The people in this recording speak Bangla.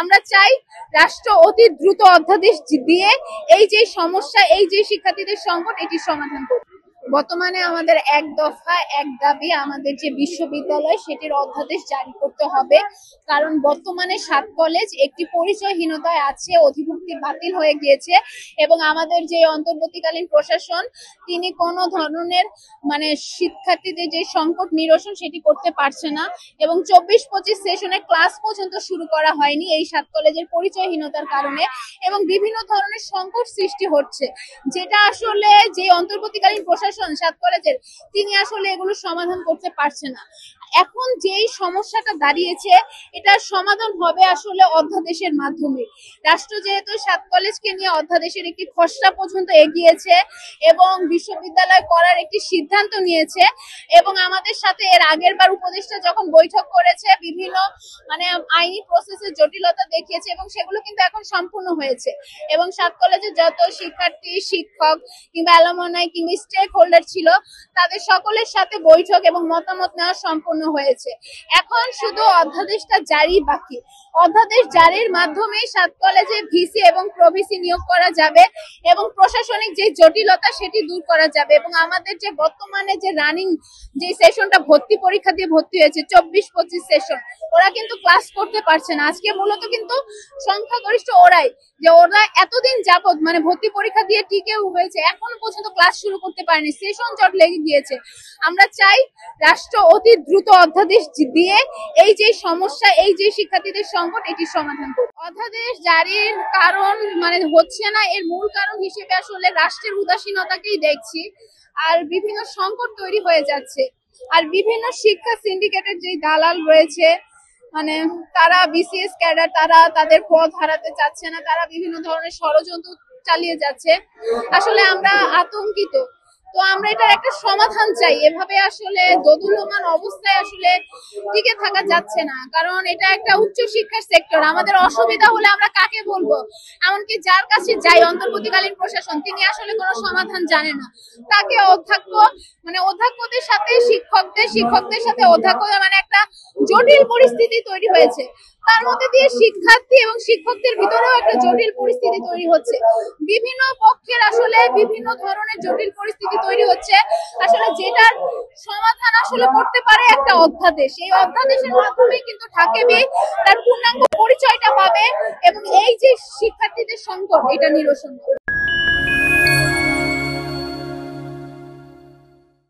আমরা চাই রাষ্ট্র অতি দ্রুত অধ্যাদেশ দিয়ে এই যে সমস্যা, এই যে শিক্ষার্থীদের সংকট, এটির সমাধান করবে। বর্তমানে আমাদের এক দফা এক দাবি, আমাদের যে বিশ্ববিদ্যালয় সেটির অধ্যাদেশ জারি করতে হবে। কারণ বর্তমানে 7 কলেজ একটি পরিচয়হীনতায় আছে, অধিভুক্তি বাতিল হয়ে গিয়েছে এবং আমাদের যে অন্তর্বর্তীকালীন প্রশাসন তিনি কোনো ধরনের শিক্ষার্থীদের যে সংকট নিরসন সেটি করতে পারছে না এবং 24-25 সেশনে ক্লাস পর্যন্ত শুরু করা হয়নি এই 7 কলেজের পরিচয়হীনতার কারণে এবং বিভিন্ন ধরনের সংকট সৃষ্টি হচ্ছে, যেটা আসলে যে অন্তর্বর্তীকালীন প্রশাসন 7 কলেজের তিনি আসলে এগুলো সমাধান করতে পারছে না। এখন যেই সমস্যাটা দাঁড়িয়েছে এটার সমাধান হবে আসলে অধ্যাদেশের মাধ্যমে। রাষ্ট্র যেহেতু 7 কলেজকে নিয়ে অধ্যাদেশের একটি খসড়া পর্যন্ত এগিয়েছে এবং বিশ্ববিদ্যালয় করার একটি সিদ্ধান্ত নিয়েছে এবং আমাদের সাথে এর আগের বার উপদেষ্টা যখন বৈঠক করেছে বিভিন্ন আইনি প্রসেসের জটিলতা দেখিয়েছে এবং সেগুলো কিন্তু এখন সম্পূর্ণ হয়েছে এবং 7 কলেজের যত শিক্ষার্থী, শিক্ষক কিংবা অ্যালুমনাই কিংবা স্টেক হোল্ডার ছিল তাদের সকলের সাথে বৈঠক এবং মতামত নেওয়া সম্পূর্ণ হয়েছে। এখন শুধু অধ্যাদেশটা জারি বাকি। অধ্যাদেশ জারির মাধ্যমে 7 কলেজে ভিসি এবং প্রভিসি নিয়োগ করা যাবে এবং প্রশাসনিক যে জটিলতা সেটি দূর করা যাবে এবং আমাদের যে বর্তমানে যে রানিং যে সেশনটা ভর্তি পরীক্ষা দিয়ে ভর্তি হয়েছে 24-25 সেশন, ওরা কিন্তু ক্লাস করতে পারছে না। আজকে মূলত কিন্তু সংখ্যাগরিষ্ঠ ওরা এতদিন যাবত ভর্তি পরীক্ষা দিয়ে টিকেও হয়েছে, এখনো পর্যন্ত ক্লাস শুরু করতে পারেনি, সেশন জট লেগে গিয়েছে। আমরা চাই রাষ্ট্র অতি দ্রুত অধ্যাদেশ দিয়ে এই যে সমস্যা, এই যে শিক্ষার্থীদের সংকট, এটির সমাধান করবে। অধ্যাদেশ জারির কারণ হচ্ছে না, এর মূল কারণ হিসেবে আসলে রাষ্ট্রের উদাসীনতাকেই দেখছি। আর বিভিন্ন সংকট তৈরি হয়ে যাচ্ছে আর বিভিন্ন শিক্ষা সিন্ডিকেটের যে দালাল রয়েছে তারা বিসিএস ক্যাডার, তারা তাদের পদ হারাতে চাচ্ছে না, তারা বিভিন্ন ধরনের ষড়যন্ত্র চালিয়ে যাচ্ছে। আসলে আমরা আতঙ্কিত, তো আমরা এটার একটা সমাধান চাই। এভাবে আসলে দোদুল্যমান অবস্থায় আসলে টিকে থাকা যাচ্ছে না, কারণ এটা একটা উচ্চ শিক্ষার সেক্টর। আমাদের অসুবিধা হলে আমরা কাকে বলবো? এমনকি যার কাছে যাই অন্তর্বর্তীকালীন প্রশাসন, তিনি আসলে কোনো সমাধান জানে না। তাকে অধ্যক্ষদের সাথে শিক্ষকদের সাথে অধ্যক্ষদের একটা জটিল পরিস্থিতি তৈরি হয়েছে। তার মধ্যে দিয়ে শিক্ষার্থী এবং শিক্ষকদের ভিতরেও একটা জটিল পরিস্থিতি তৈরি হচ্ছে। বিভিন্ন পক্ষের আসলে বিভিন্ন ধরনের জটিল পরিস্থিতি তৈরি হচ্ছে, আসলে যেটার সমাধান আসলে করতে পারে একটা অধ্যাদেশ। এই অধ্যাদেশের মাধ্যমে কিন্তু ঢাকা-বি তার পূর্ণাঙ্গ পরিচয়টা পাবে এবং এই যে শিক্ষার্থীদের সংকট এটা নিরসন হবে।